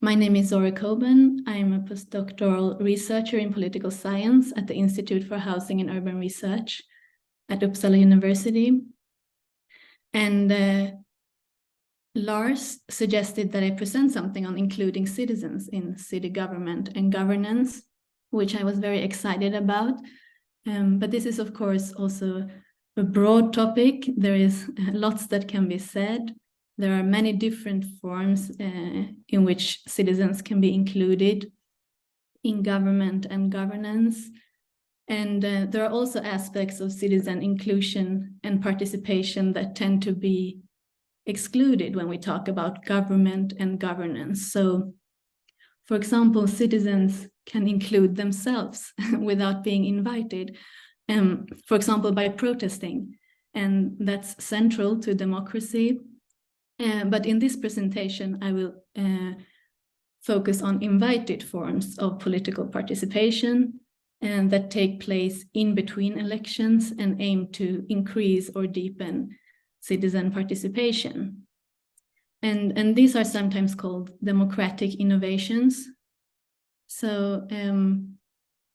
My name is Zohreh Koban. I am a postdoctoral researcher in political science at the Institute for Housing and Urban Research at Uppsala University. And Lars suggested that I present something on including citizens in city government and governance, which I was very excited about. But this is, of course, also a broad topic. There is lots that can be said. There are many different forms in which citizens can be included in government and governance. And there are also aspects of citizen inclusion and participation that tend to be excluded when we talk about government and governance. So, for example, citizens can include themselves without being invited, for example, by protesting. And that's central to democracy. But in this presentation, I will focus on invited forms of political participation and that take place in between elections and aim to increase or deepen citizen participation. And these are sometimes called democratic innovations. So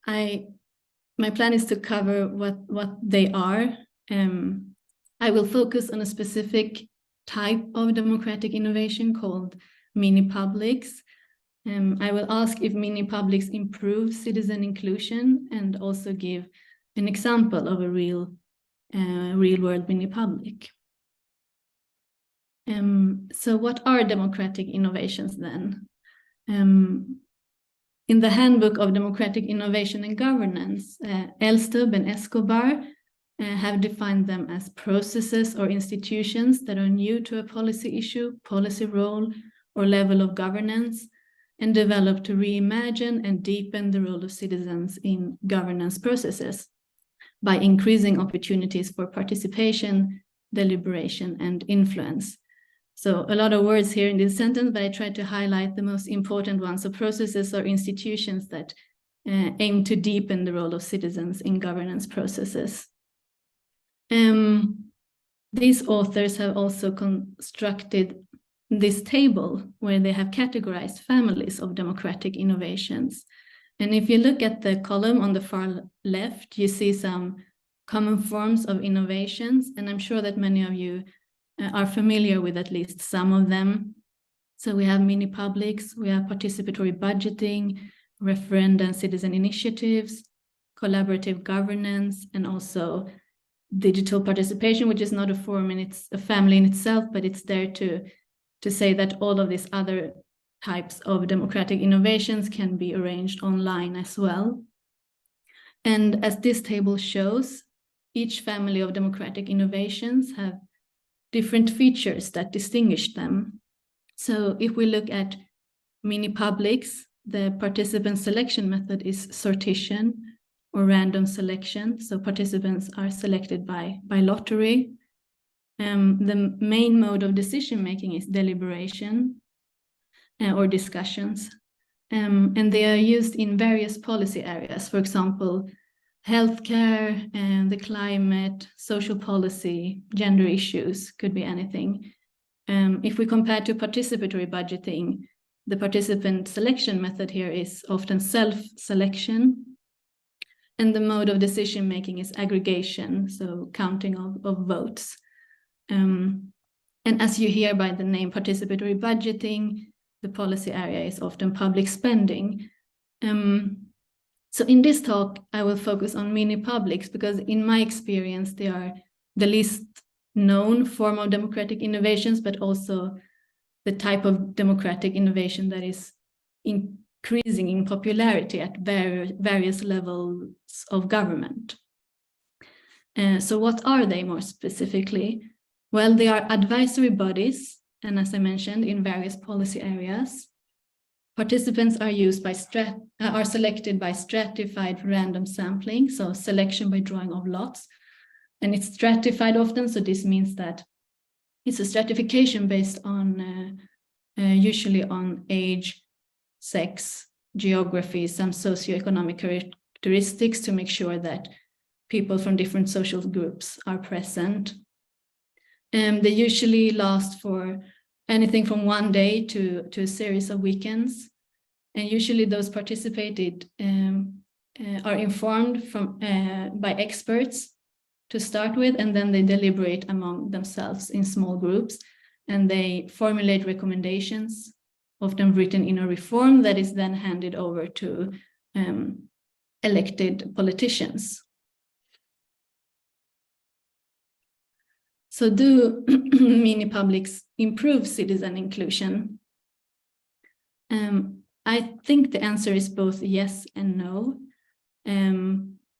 my plan is to cover what they are. I will focus on a specific type of democratic innovation called mini-publics. I will ask if mini-publics improve citizen inclusion and also give an example of a real-world mini-public. So what are democratic innovations then? In the Handbook of Democratic Innovation and Governance, Elstubb and Escobar have defined them as processes or institutions that are new to a policy issue, policy role, or level of governance, and developed to reimagine and deepen the role of citizens in governance processes by increasing opportunities for participation, deliberation, and influence. So a lot of words here in this sentence, but I tried to highlight the most important ones. So processes or institutions that aim to deepen the role of citizens in governance processes. These authors have also constructed this table where they have categorized families of democratic innovations. And if you look at the column on the far left, you see some common forms of innovations, and I'm sure that many of you are familiar with at least some of them. So we have mini-publics, we have participatory budgeting, referenda and citizen initiatives, collaborative governance, and also digital participation, which is not a form and it's a family in itself, but it's there to say that all of these other types of democratic innovations can be arranged online as well. And as this table shows, each family of democratic innovations have different features that distinguish them. So if we look at mini-publics, the participant selection method is sortition or random selection. So participants are selected by lottery. The main mode of decision-making is deliberation or discussions. And they are used in various policy areas, for example, healthcare, and the climate, social policy, gender issues, could be anything. If we compare to participatory budgeting, the participant selection method here is often self-selection. And the mode of decision-making is aggregation, so counting of votes. And as you hear by the name participatory budgeting, the policy area is often public spending. So in this talk, I will focus on mini-publics because in my experience, they are the least known form of democratic innovations, but also the type of democratic innovation that is increasing in popularity at various levels of government. So what are they more specifically? Well, they are advisory bodies, and as I mentioned, in various policy areas. Participants are selected by stratified random sampling, so selection by drawing of lots. And it's stratified often, so this means that it's a stratification based on usually on age, sex, geography, some socioeconomic characteristics to make sure that people from different social groups are present. They usually last for anything from one day to a series of weekends. And usually those participated are informed by experts to start with, and then they deliberate among themselves in small groups, and they formulate recommendations, often written in a reform that is then handed over to elected politicians. So do mini-publics improve citizen inclusion? I think the answer is both yes and no.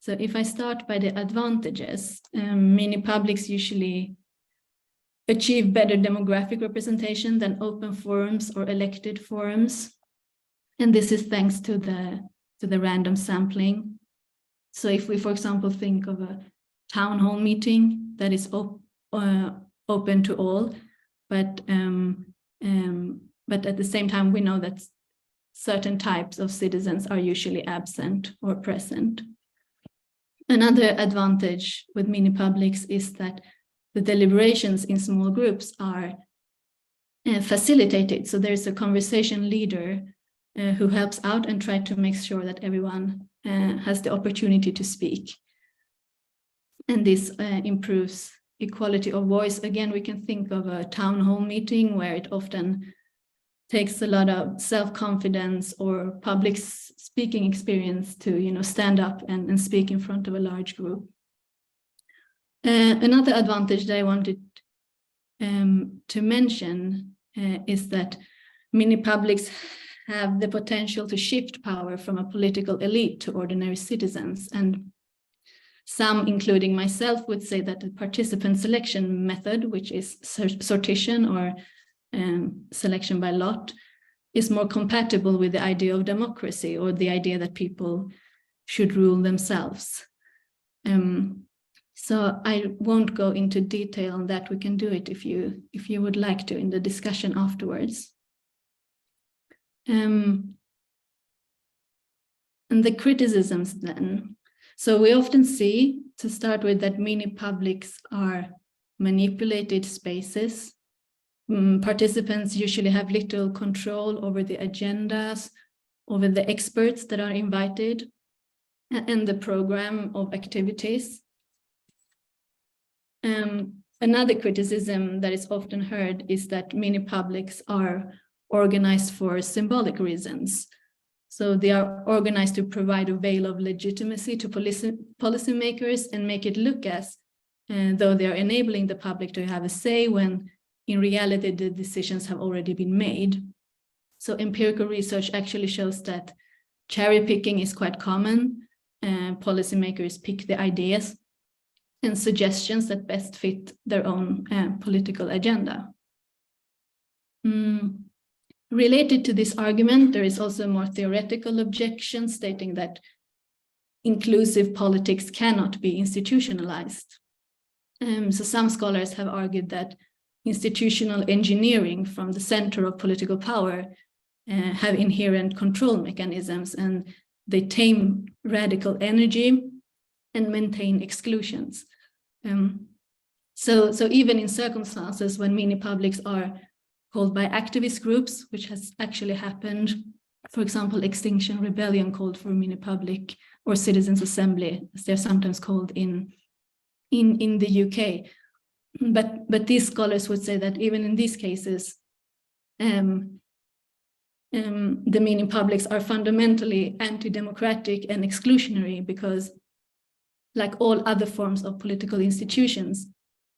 So if I start by the advantages, mini-publics usually achieve better demographic representation than open forums or elected forums. And this is thanks to the random sampling. So if we, for example, think of a town hall meeting that is open to all, but at the same time, we know that certain types of citizens are usually absent or present. Another advantage with mini-publics is that the deliberations in small groups are facilitated. So there's a conversation leader who helps out and tries to make sure that everyone has the opportunity to speak. And this improves equality of voice. Again, we can think of a town hall meeting where it often takes a lot of self-confidence or public speaking experience to stand up and speak in front of a large group. Another advantage that I wanted to mention is that mini-publics have the potential to shift power from a political elite to ordinary citizens. And some, including myself, would say that the participant selection method, which is sortition or selection by lot, is more compatible with the idea of democracy, or the idea that people should rule themselves. So I won't go into detail on that. We can do it if you would like to in the discussion afterwards. And the criticisms then. So we often see, to start with, that mini-publics are manipulated spaces. Participants usually have little control over the agendas, over the experts that are invited, and the program of activities. Another criticism that is often heard is that mini-publics are organized for symbolic reasons. So they are organized to provide a veil of legitimacy to policymakers and make it look as though they are enabling the public to have a say, when in reality the decisions have already been made. So empirical research actually shows that cherry picking is quite common. Policymakers pick the ideas and suggestions that best fit their own political agenda. Related to this argument, there is also a more theoretical objection stating that inclusive politics cannot be institutionalized. So some scholars have argued that institutional engineering from the center of political power have inherent control mechanisms, and they tame radical energy and maintain exclusions. So even in circumstances when mini-publics are called by activist groups, which has actually happened, for example, Extinction Rebellion called for mini-public, or Citizens Assembly, as they're sometimes called in the UK. But these scholars would say that even in these cases, the mini-publics are fundamentally anti-democratic and exclusionary, because like all other forms of political institutions,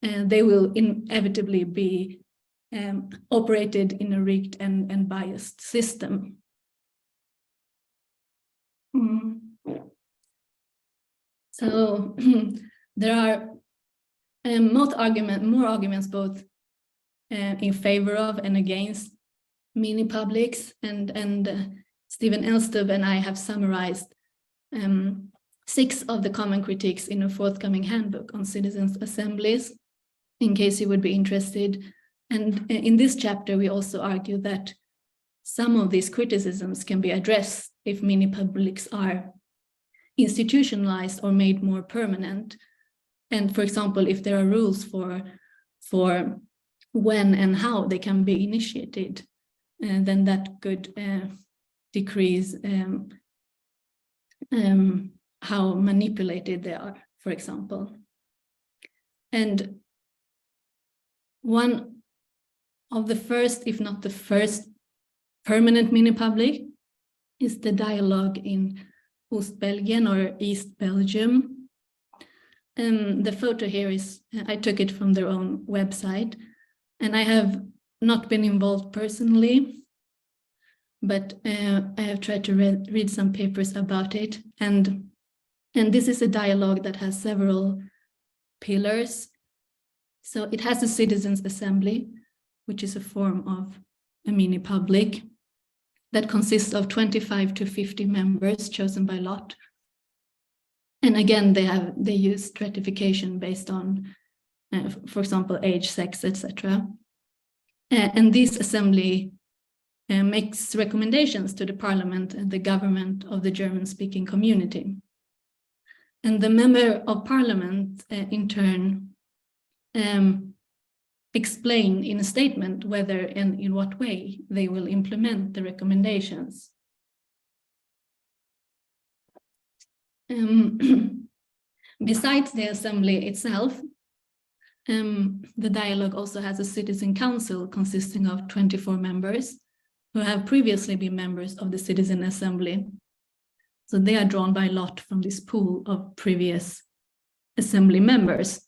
they will inevitably be operated in a rigged and biased system. So there are more arguments both in favor of and against mini-publics, and Stephen Elstub and I have summarized 6 of the common critiques in a forthcoming handbook on citizens' assemblies, in case you would be interested. And in this chapter, we also argue that some of these criticisms can be addressed if mini-publics are institutionalized or made more permanent. And for example, if there are rules for when and how they can be initiated, then that could decrease how manipulated they are, for example. And one of the first, if not the first, permanent mini-public is the dialogue in Oost-Belgien, or East Belgium. The photo here is, I took it from their own website, and I have not been involved personally, but I have tried to read some papers about it. And this is a dialogue that has several pillars. So it has a citizens' assembly, which is a form of a mini-public that consists of 25 to 50 members chosen by lot. And again, they use stratification based on, for example, age, sex, etc. And this assembly makes recommendations to the parliament and the government of the German-speaking community. And the member of parliament, in turn, explain in a statement whether and in what way they will implement the recommendations. Besides the assembly itself, the dialogue also has a citizen council consisting of 24 members who have previously been members of the citizen assembly. So they are drawn by lot from this pool of previous assembly members.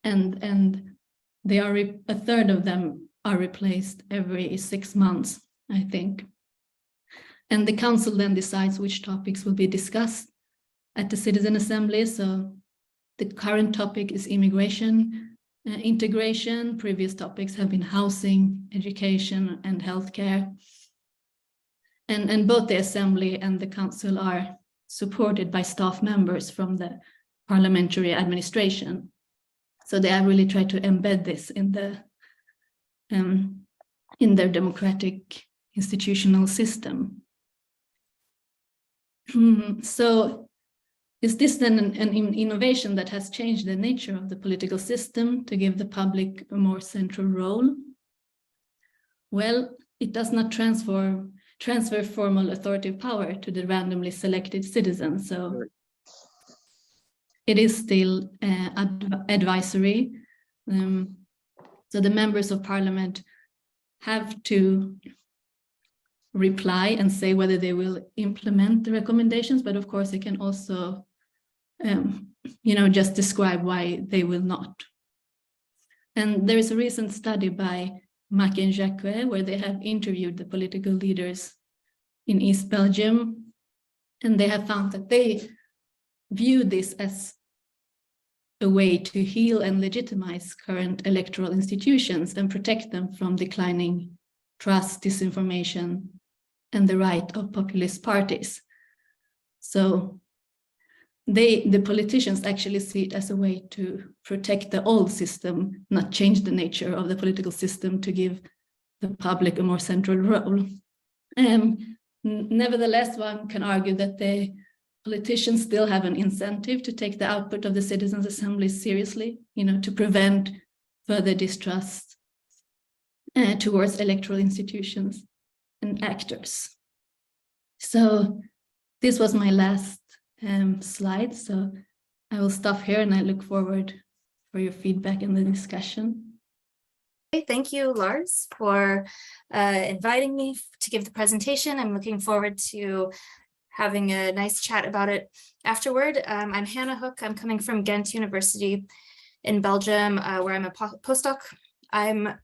And they are a third of them are replaced every 6 months, I think. And the council then decides which topics will be discussed at the citizen assembly. So the current topic is immigration, integration. Previous topics have been housing, education, and healthcare. And both the assembly and the council are supported by staff members from the parliamentary administration. So they have really tried to embed this in their democratic institutional system. So is this then an innovation that has changed the nature of the political system to give the public a more central role? Well, it does not transfer formal authoritative power to the randomly selected citizens. So it is still advisory. So the members of parliament have to reply and say whether they will implement the recommendations, but of course they can also just describe why they will not. And there is a recent study by Mack and Jacques where they have interviewed the political leaders in East Belgium, and they have found that they view this as a way to heal and legitimize current electoral institutions and protect them from declining trust, disinformation, and the right of populist parties. So the politicians actually see it as a way to protect the old system, not change the nature of the political system to give the public a more central role. Nevertheless, one can argue that the politicians still have an incentive to take the output of the citizens' assembly seriously, to prevent further distrust towards electoral institutions and actors. So this was my last slide. So I will stop here and I look forward for your feedback in the discussion. Thank you, Lars, for inviting me to give the presentation. I'm looking forward to having a nice chat about it afterward. I'm Hannah Hook. I'm coming from Gent University in Belgium, where I'm a postdoc. I'm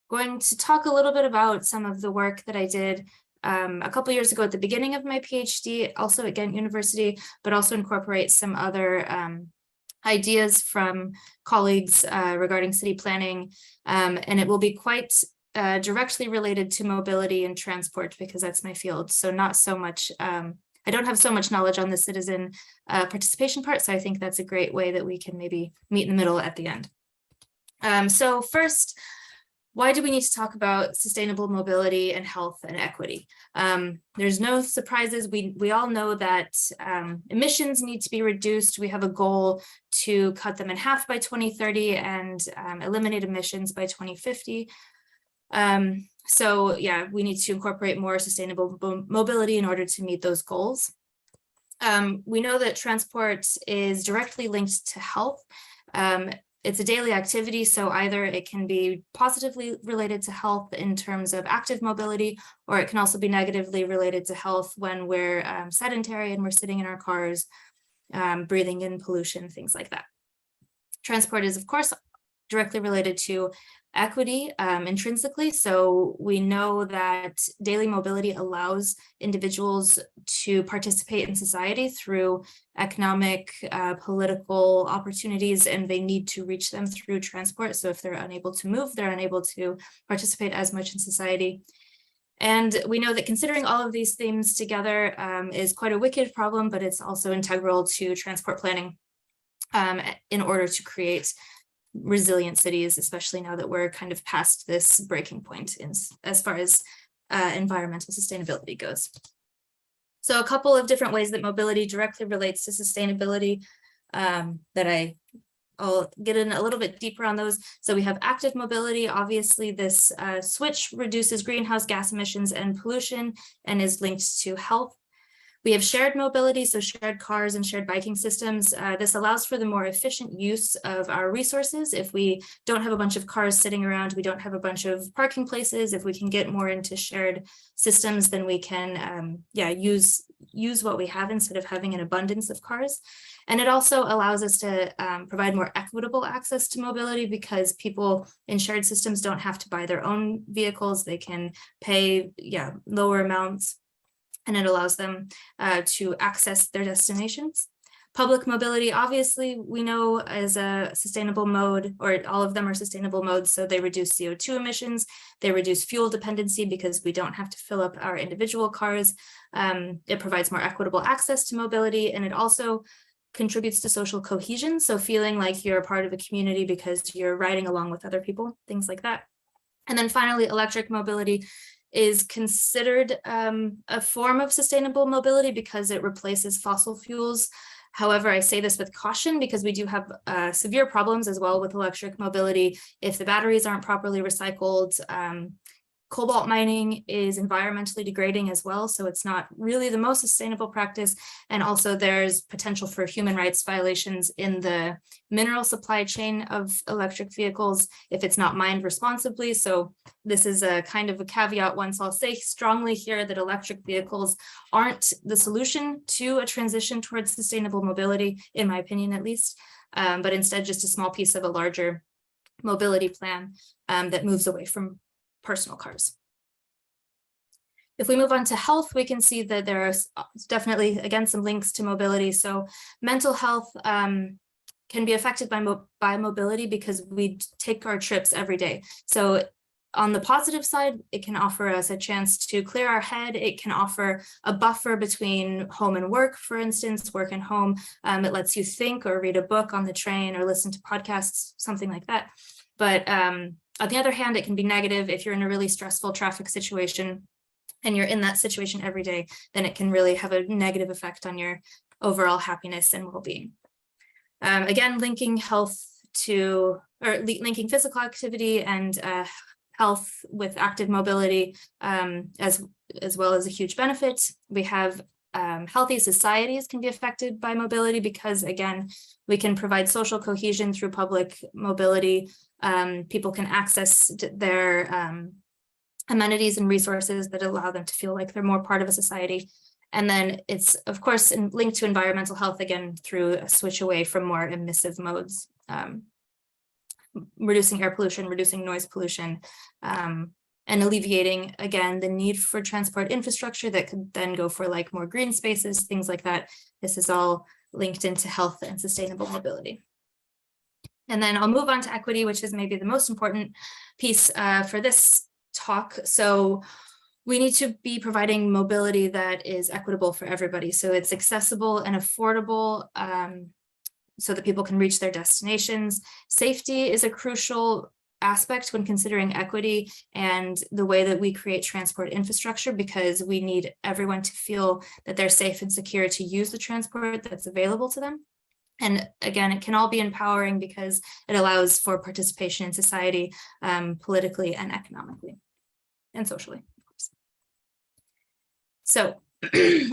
going to talk a little bit about some of the work that I did a couple years ago at the beginning of my PhD, also at Gent University, but also incorporate some other ideas from colleagues regarding city planning. And it will be quite directly related to mobility and transport, because that's my field. So not so much, I don't have so much knowledge on the citizen participation part. So I think that's a great way that we can maybe meet in the middle at the end. So first, Why do we need to talk about sustainable mobility and health and equity? There's no surprises. We all know that emissions need to be reduced. We have a goal to cut them in half by 2030 and eliminate emissions by 2050. So yeah, we need to incorporate more sustainable mobility in order to meet those goals. We know that transport is directly linked to health. It's a daily activity, so either it can be positively related to health in terms of active mobility, or it can also be negatively related to health when we're sedentary and we're sitting in our cars, breathing in pollution, things like that. Transport is, of course, directly related to equity intrinsically. So we know that daily mobility allows individuals to participate in society through economic, political opportunities, and they need to reach them through transport. So if they're unable to move, they're unable to participate as much in society. And we know that considering all of these themes together is quite a wicked problem, but it's also integral to transport planning in order to create resilient cities, especially now that we're kind of past this breaking point as far as environmental sustainability goes. So a couple of different ways that mobility directly relates to sustainability that I'll get in a little bit deeper on those. So we have active mobility. Obviously, this switch reduces greenhouse gas emissions and pollution and is linked to health. We have shared mobility, so shared cars and shared biking systems. This allows for the more efficient use of our resources. If we don't have a bunch of cars sitting around, we don't have a bunch of parking places. If we can get more into shared systems, then we can use what we have instead of having an abundance of cars. And it also allows us to provide more equitable access to mobility, because people in shared systems don't have to buy their own vehicles. They can pay lower amounts, and it allows them to access their destinations. Public mobility, obviously, we know as a sustainable mode, or all of them are sustainable modes, so they reduce CO2 emissions, they reduce fuel dependency because we don't have to fill up our individual cars. It provides more equitable access to mobility, and it also contributes to social cohesion, so feeling like you're a part of a community because you're riding along with other people, things like that. And then finally, electric mobility is considered a form of sustainable mobility because it replaces fossil fuels. However, I say this with caution because we do have severe problems as well with electric mobility if the batteries aren't properly recycled. Cobalt mining is environmentally degrading as well, so it's not really the most sustainable practice. And also there's potential for human rights violations in the mineral supply chain of electric vehicles if it's not mined responsibly. So this is a kind of a caveat once. I'll say strongly here that electric vehicles aren't the solution to a transition towards sustainable mobility, in my opinion at least, but instead just a small piece of a larger mobility plan that moves away from personal cars. If we move on to health, we can see that there are definitely, again, some links to mobility. So mental health can be affected by mobility because we take our trips every day. So on the positive side, it can offer us a chance to clear our head. It can offer a buffer between home and work, for instance, work and home. It lets you think or read a book on the train or listen to podcasts, something like that. But on the other hand, it can be negative if you're in a really stressful traffic situation and you're in that situation every day, then it can really have a negative effect on your overall happiness and well-being. Again, linking linking physical activity and health with active mobility as well as a huge benefit. We have healthy societies can be affected by mobility because, again, we can provide social cohesion through public mobility. People can access their amenities and resources that allow them to feel like they're more part of a society. And then it's, of course, linked to environmental health, again, through a switch away from more emissive modes, reducing air pollution, reducing noise pollution, and alleviating, again, the need for transport infrastructure that could then go for like more green spaces, things like that. This is all linked into health and sustainable mobility. And then I'll move on to equity, which is maybe the most important piece for this talk. So we need to be providing mobility that is equitable for everybody. So it's accessible and affordable so that people can reach their destinations. Safety is a crucial aspect when considering equity and the way that we create transport infrastructure, because we need everyone to feel that they're safe and secure to use the transport that's available to them. And again, it can all be empowering because it allows for participation in society, politically and economically and socially, of course. So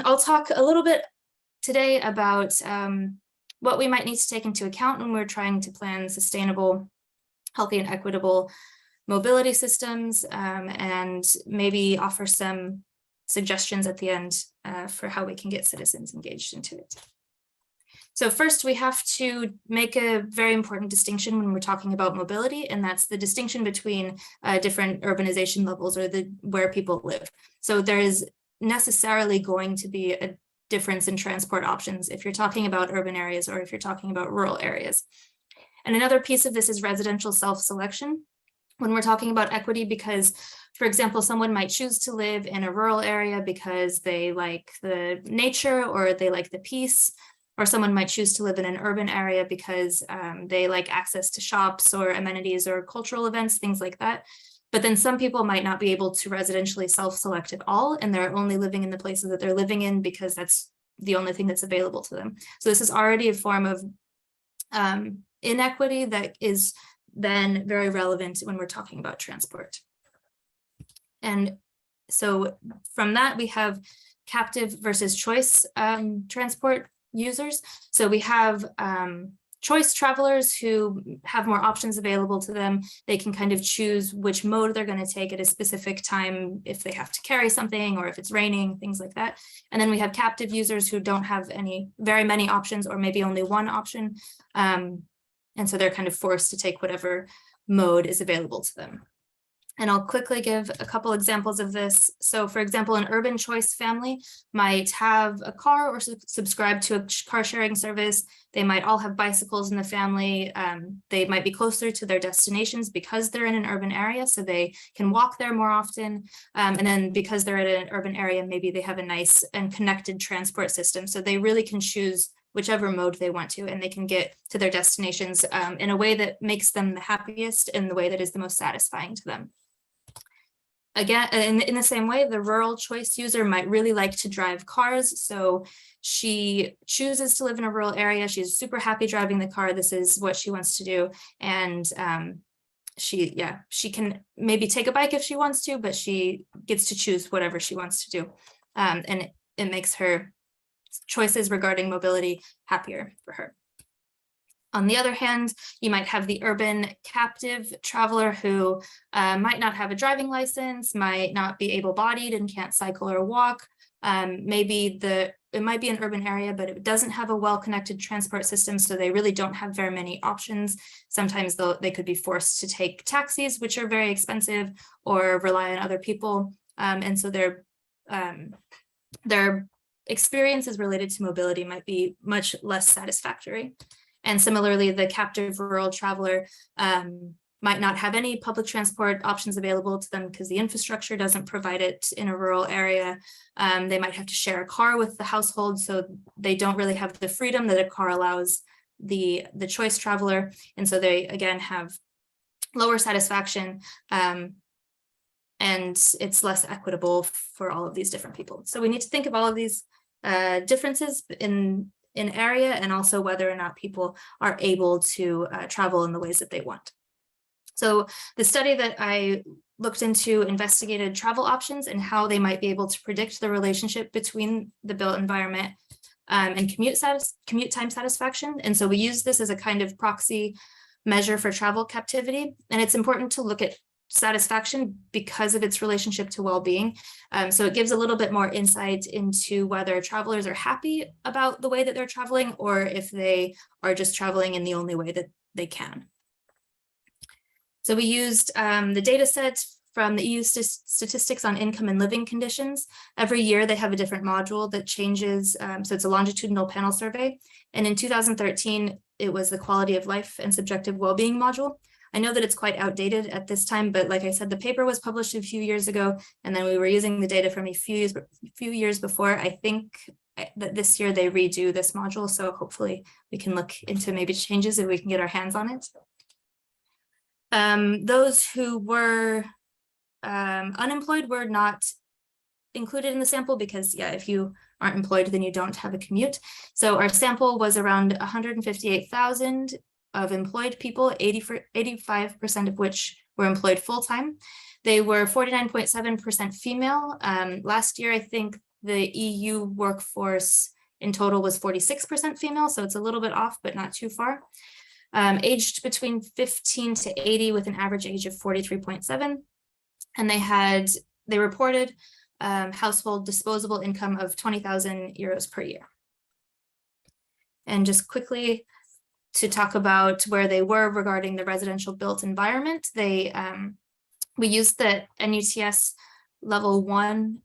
I'll talk a little bit today about what we might need to take into account when we're trying to plan sustainable, healthy and equitable mobility systems, and maybe offer some suggestions at the end for how we can get citizens engaged into it. So first, we have to make a very important distinction when we're talking about mobility, and that's the distinction between different urbanization levels, or where people live. So there is necessarily going to be a difference in transport options if you're talking about urban areas or if you're talking about rural areas. And another piece of this is residential self-selection when we're talking about equity, because, for example, someone might choose to live in a rural area because they like the nature or they like the peace, or someone might choose to live in an urban area because they like access to shops or amenities or cultural events, things like that. But then some people might not be able to residentially self-select at all, and they're only living in the places that they're living in because that's the only thing that's available to them. So this is already a form of inequity that is then very relevant when we're talking about transport. And so from that, we have captive versus choice transport users. So we have choice travelers who have more options available to them. They can kind of choose which mode they're going to take at a specific time, if they have to carry something or if it's raining, things like that. And then we have captive users who don't have very many options, or maybe only one option. And so they're kind of forced to take whatever mode is available to them. And I'll quickly give a couple examples of this. So for example, an urban choice family might have a car or subscribe to a car sharing service. They might all have bicycles in the family. They might be closer to their destinations because they're in an urban area, so they can walk there more often. And then because they're in an urban area, maybe they have a nice and connected transport system. So they really can choose whichever mode they want to, and they can get to their destinations in a way that makes them the happiest, in the way that is the most satisfying to them. Again, in the same way, the rural choice user might really like to drive cars. So she chooses to live in a rural area. She's super happy driving the car. This is what she wants to do. And she can maybe take a bike if she wants to, but she gets to choose whatever she wants to do. And it makes her choices regarding mobility happier for her. On the other hand, you might have the urban captive traveler who might not have a driving license, might not be able-bodied and can't cycle or walk. Maybe it might be an urban area, but it doesn't have a well-connected transport system, so they really don't have very many options. Sometimes they could be forced to take taxis, which are very expensive, or rely on other people. And so their experiences related to mobility might be much less satisfactory. And similarly, the captive rural traveler might not have any public transport options available to them because the infrastructure doesn't provide it in a rural area. They might have to share a car with the household, so they don't really have the freedom that a car allows the choice traveler. And so they, again, have lower satisfaction, and it's less equitable for all of these different people. So we need to think of all of these differences in area, and also whether or not people are able to travel in the ways that they want. So the study that I looked into investigated travel options and how they might be able to predict the relationship between the built environment and commute time satisfaction. And so we use this as a kind of proxy measure for travel captivity. And it's important to look at satisfaction because of its relationship to well-being. So it gives a little bit more insight into whether travelers are happy about the way that they're traveling, or if they are just traveling in the only way that they can. So we used the data set from the EU statistics on income and living conditions. Every year they have a different module that changes. So it's a longitudinal panel survey. And in 2013, it was the quality of life and subjective well-being module. I know that it's quite outdated at this time, but like I said, the paper was published a few years ago, and then we were using the data from a few years before. I think that this year they redo this module, so hopefully we can look into maybe changes if we can get our hands on it. Those who were unemployed were not included in the sample because, yeah, if you aren't employed, then you don't have a commute. So our sample was around 158,000 of employed people, 85% of which were employed full-time. They were 49.7% female. Last year, I think the EU workforce in total was 46% female, so it's a little bit off, but not too far. Aged between 15 to 80 with an average age of 43.7. And they reported household disposable income of 20,000 euros per year. And just quickly to talk about where they were regarding the residential built environment, we used the NUTS level 1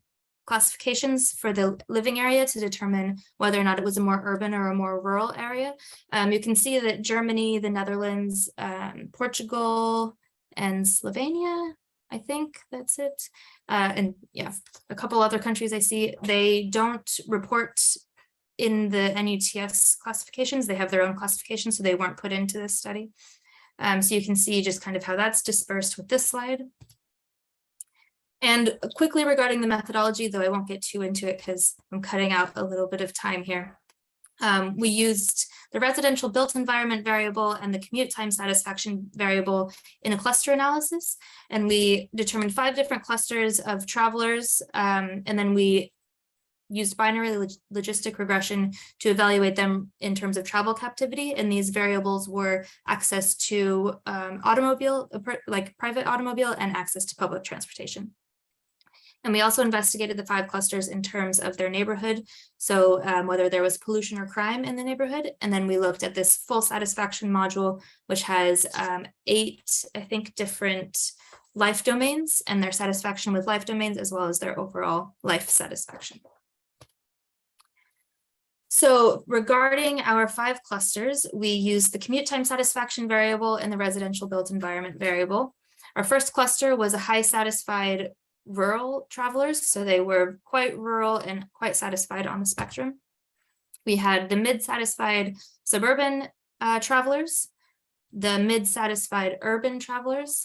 classifications for the living area to determine whether or not it was a more urban or a more rural area. You can see that Germany, the Netherlands, Portugal, and Slovenia, I think that's it. And yeah, a couple other countries I see, they don't report in the NUTS classifications. They have their own classifications, so they weren't put into this study. So you can see just kind of how that's dispersed with this slide. And quickly regarding the methodology, though I won't get too into it because I'm cutting out a little bit of time here. We used the residential built environment variable and the commute time satisfaction variable in a cluster analysis. And we determined 5 different clusters of travelers. And then we used binary logistic regression to evaluate them in terms of travel captivity. And these variables were access to automobile, like private automobile, and access to public transportation. And we also investigated the 5 clusters in terms of their neighborhood. So whether there was pollution or crime in the neighborhood. And then we looked at this full satisfaction module, which has 8, I think, different life domains and their satisfaction with life domains, as well as their overall life satisfaction. So regarding our 5 clusters, we used the commute time satisfaction variable and the residential built environment variable. Our first cluster was a high satisfied rural travelers, so they were quite rural and quite satisfied on the spectrum. We had the mid-satisfied suburban travelers, the mid-satisfied urban travelers,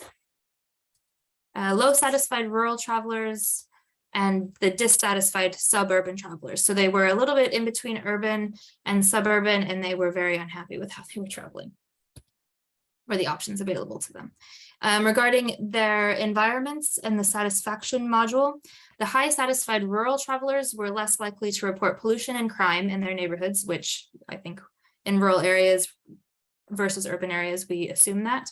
low-satisfied rural travelers, and the dissatisfied suburban travelers. So they were a little bit in between urban and suburban, and they were very unhappy with how they were traveling or the options available to them. Regarding their environments and the satisfaction module, the high satisfied rural travelers were less likely to report pollution and crime in their neighborhoods, which I think in rural areas versus urban areas, we assume that.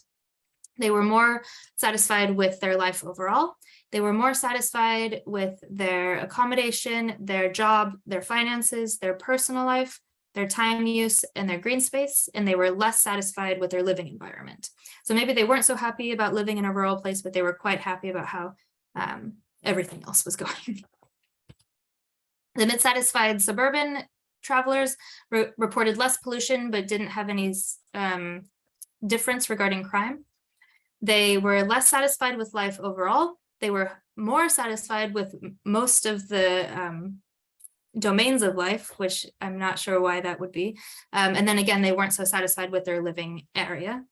They were more satisfied with their life overall. They were more satisfied with their accommodation, their job, their finances, their personal life, their time use, and their green space, and they were less satisfied with their living environment. So maybe they weren't so happy about living in a rural place, but they were quite happy about how everything else was going. The mid-satisfied suburban travelers reported less pollution, but didn't have any difference regarding crime. They were less satisfied with life overall. They were more satisfied with most of the domains of life, which I'm not sure why that would be. And then again, they weren't so satisfied with their living area.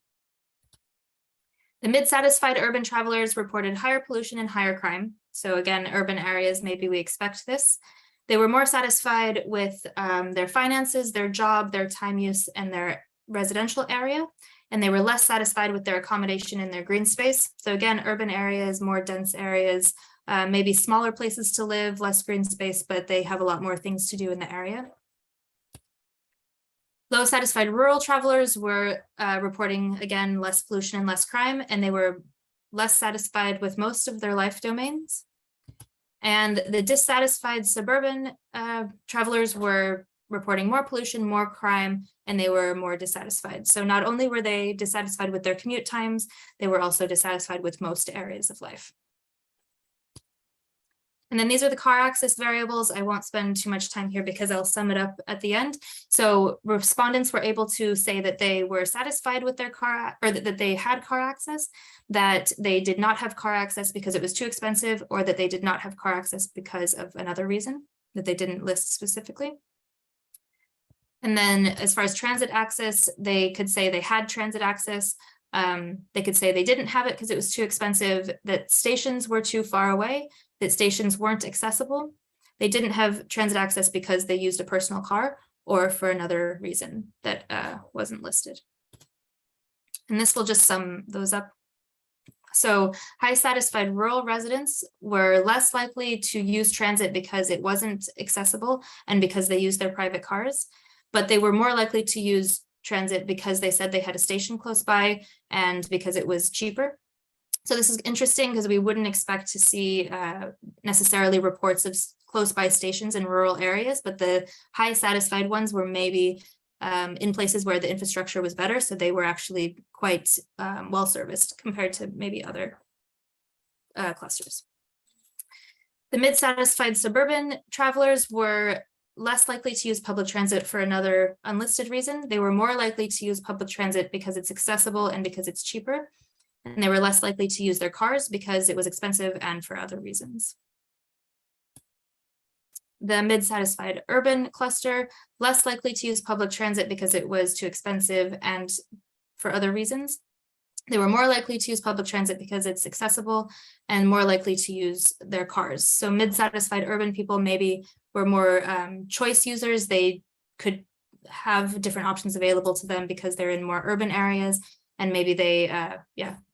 The mid-satisfied urban travelers reported higher pollution and higher crime. So again, urban areas, maybe we expect this. They were more satisfied with their finances, their job, their time use, and their residential area. And they were less satisfied with their accommodation and their green space. So again, urban areas, more dense areas, maybe smaller places to live, less green space, but they have a lot more things to do in the area. Low satisfied rural travelers were reporting, again, less pollution and less crime, and they were less satisfied with most of their life domains. And the dissatisfied suburban travelers were reporting more pollution, more crime, and they were more dissatisfied. So not only were they dissatisfied with their commute times, they were also dissatisfied with most areas of life. And then these are the car access variables. I won't spend too much time here because I'll sum it up at the end. So respondents were able to say that they were satisfied with their car, or that they had car access, that they did not have car access because it was too expensive, or that they did not have car access because of another reason that they didn't list specifically. And then as far as transit access, they could say they had transit access, They could say they didn't have it because it was too expensive, that stations were too far away, that stations weren't accessible. They didn't have transit access because they used a personal car or for another reason that wasn't listed. And this will just sum those up. So high satisfied rural residents were less likely to use transit because it wasn't accessible and because they used their private cars, but they were more likely to use transit because they said they had a station close by and because it was cheaper. So this is interesting because we wouldn't expect to see necessarily reports of close by stations in rural areas, but the high satisfied ones were maybe in places where the infrastructure was better. So they were actually quite well serviced compared to maybe other clusters. The mid-satisfied suburban travelers were less likely to use public transit for another unlisted reason. They were more likely to use public transit because it's accessible and because it's cheaper. And they were less likely to use their cars because it was expensive and for other reasons. The mid-satisfied urban cluster, less likely to use public transit because it was too expensive and for other reasons. They were more likely to use public transit because it's accessible and more likely to use their cars. So mid-satisfied urban people maybe were more choice users. They could have different options available to them because they're in more urban areas, and maybe they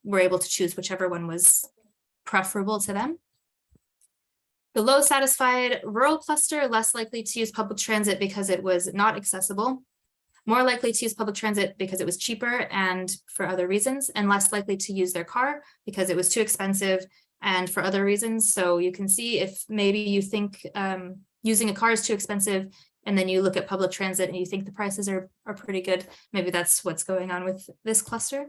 were able to choose whichever one was preferable to them. The low satisfied rural cluster, less likely to use public transit because it was not accessible, more likely to use public transit because it was cheaper and for other reasons, and less likely to use their car because it was too expensive and for other reasons. So you can see if maybe you think using a car is too expensive, and then you look at public transit and you think the prices are pretty good, maybe that's what's going on with this cluster.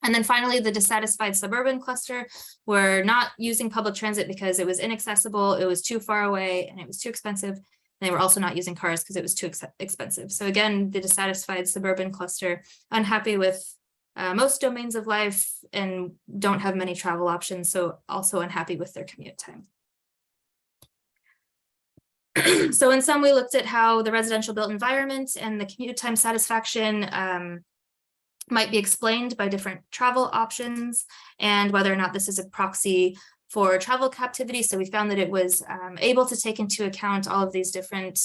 And then finally, the dissatisfied suburban cluster were not using public transit because it was inaccessible, it was too far away, and it was too expensive. And they were also not using cars because it was too expensive. So again, the dissatisfied suburban cluster, unhappy with most domains of life and don't have many travel options, so also unhappy with their commute time. So in sum, we looked at how the residential built environment and the commute time satisfaction might be explained by different travel options and whether or not this is a proxy for travel captivity. So we found that it was able to take into account all of these different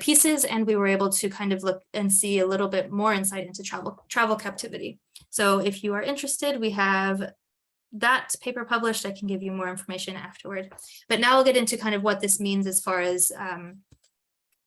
pieces, and we were able to kind of look and see a little bit more insight into travel captivity. So if you are interested, we have that paper published. I can give you more information afterward. But now I'll get into kind of what this means as far as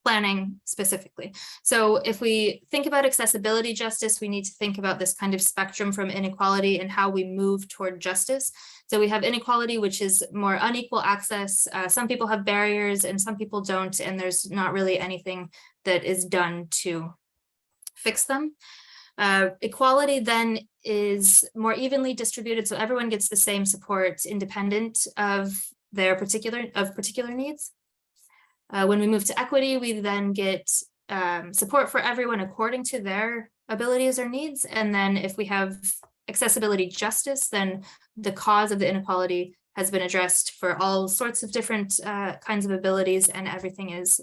planning specifically. So if we think about accessibility justice, we need to think about this kind of spectrum from inequality and how we move toward justice. So we have inequality, which is more unequal access. Some people have barriers and some people don't, and there's not really anything that is done to fix them. Equality then is more evenly distributed, so everyone gets the same support independent of their particular needs. When we move to equity, we then get support for everyone according to their abilities or needs. And then if we have accessibility justice, then the cause of the inequality has been addressed for all sorts of different kinds of abilities, and everything is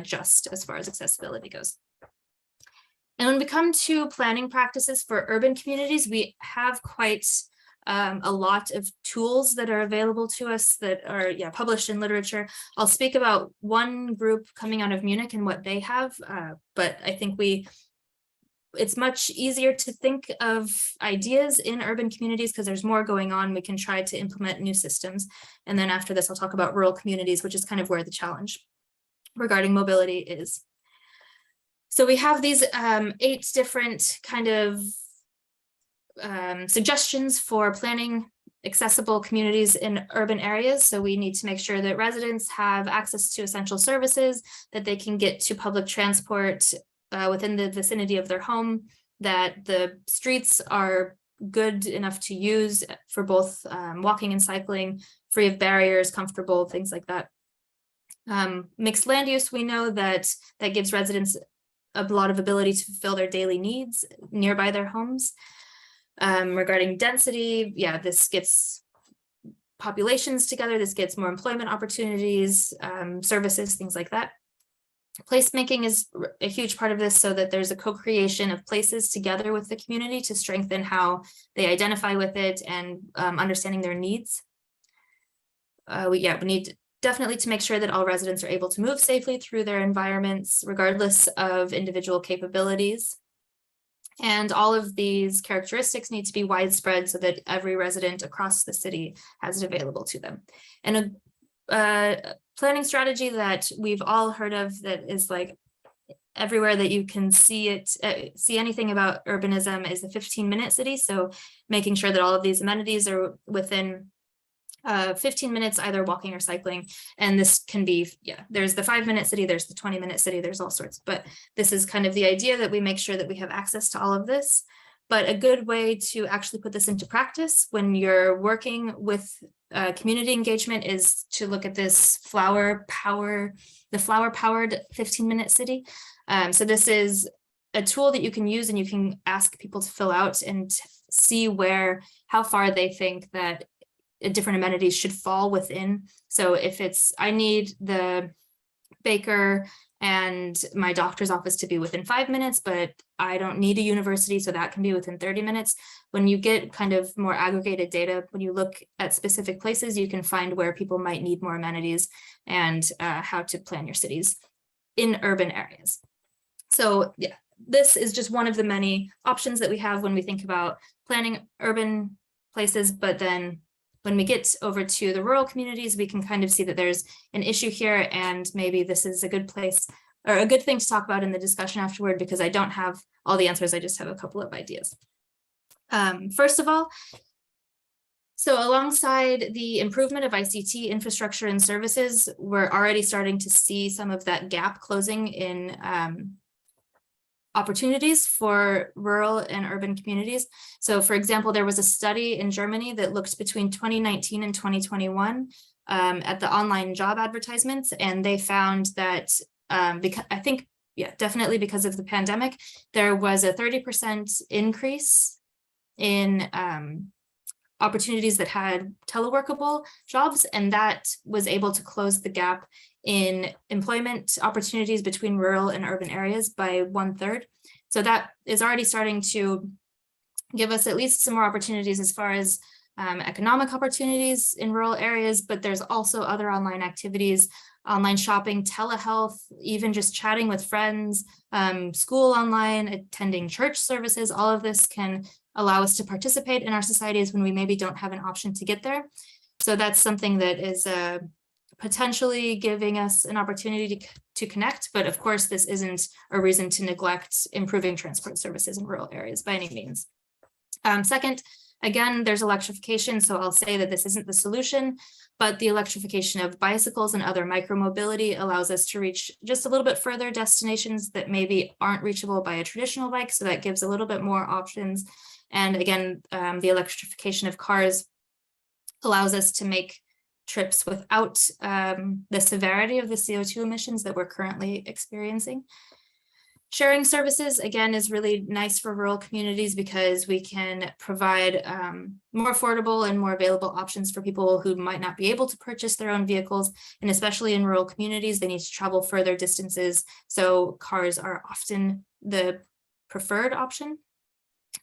just as far as accessibility goes. And when we come to planning practices for urban communities, we have quite a lot of tools that are available to us that are published in literature. I'll speak about one group coming out of Munich and what they have, but I think it's much easier to think of ideas in urban communities because there's more going on. We can try to implement new systems. And then after this, I'll talk about rural communities, which is kind of where the challenge regarding mobility is. So we have these 8 different kind of suggestions for planning accessible communities in urban areas. So we need to make sure that residents have access to essential services, that they can get to public transport within the vicinity of their home, that the streets are good enough to use for both walking and cycling, free of barriers, comfortable, things like that. Mixed land use, we know that gives residents a lot of ability to fulfill their daily needs nearby their homes. Regarding density, this gets populations together, this gets more employment opportunities, services, things like that. Placemaking is a huge part of this, so that there's a co-creation of places together with the community to strengthen how they identify with it and understanding their needs. We need definitely to make sure that all residents are able to move safely through their environments, regardless of individual capabilities. And all of these characteristics need to be widespread so that every resident across the city has it available to them. And a planning strategy that we've all heard of that is like everywhere that you can see it, see anything about urbanism, is the 15-minute city. So making sure that all of these amenities are within 15 minutes, either walking or cycling. And this can be, there's the 5-minute city, there's the 20-minute city, there's all sorts, but this is kind of the idea that we make sure that we have access to all of this. But a good way to actually put this into practice when you're working with community engagement is to look at this flower powered 15-minute city. So this is a tool that you can use, and you can ask people to fill out and see how far they think that different amenities should fall within. So if it's, I need the baker and my doctor's office to be within 5 minutes, but I don't need a university, so that can be within 30 minutes. When you get kind of more aggregated data, when you look at specific places, you can find where people might need more amenities and how to plan your cities in urban areas. So yeah, this is just one of the many options that we have when we think about planning urban places, but then when we get over to the rural communities, we can kind of see that there's an issue here, and maybe this is a good place or a good thing to talk about in the discussion afterward, because I don't have all the answers. I just have a couple of ideas. First of all, so alongside the improvement of ICT infrastructure and services, we're already starting to see some of that gap closing in opportunities for rural and urban communities. So for example, there was a study in Germany that looked between 2019 and 2021 at the online job advertisements, and they found that definitely because of the pandemic, there was a 30% increase in opportunities that had teleworkable jobs, and that was able to close the gap in employment opportunities between rural and urban areas by 1/3. So that is already starting to give us at least some more opportunities as far as economic opportunities in rural areas, but there's also other online activities, online shopping, telehealth, even just chatting with friends, school online, attending church services. All of this can allow us to participate in our societies when we maybe don't have an option to get there. So that's something that is potentially giving us an opportunity to connect, but of course, this isn't a reason to neglect improving transport services in rural areas by any means. Second, again, there's electrification, so I'll say that this isn't the solution, but the electrification of bicycles and other micromobility allows us to reach just a little bit further destinations that maybe aren't reachable by a traditional bike, so that gives a little bit more options. And again, the electrification of cars allows us to make trips without the severity of the CO2 emissions that we're currently experiencing. Sharing services, again, is really nice for rural communities because we can provide more affordable and more available options for people who might not be able to purchase their own vehicles. And especially in rural communities, they need to travel further distances. So cars are often the preferred option.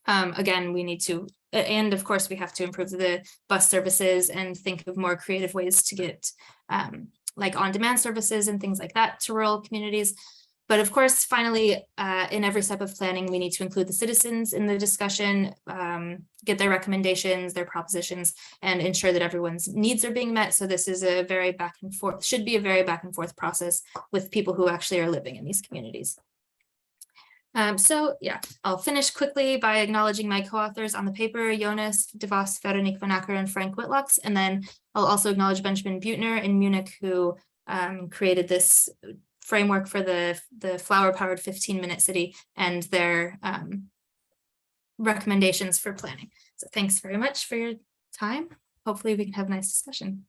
Again, we need to, and of course, we have to improve the bus services and think of more creative ways to get like on-demand services and things like that to rural communities. But of course, finally, in every step of planning, we need to include the citizens in the discussion, get their recommendations, their propositions, and ensure that everyone's needs are being met. So this is a very back and forth, should be a very back and forth process with people who actually are living in these communities. So yeah, I'll finish quickly by acknowledging my co-authors on the paper, Jonas de Vos, Veronique Van Acker, and Frank Whitlocks. And then I'll also acknowledge Benjamin Buettner in Munich, who created this framework for the flower-powered 15-minute city and their recommendations for planning. So thanks very much for your time. Hopefully we can have a nice discussion.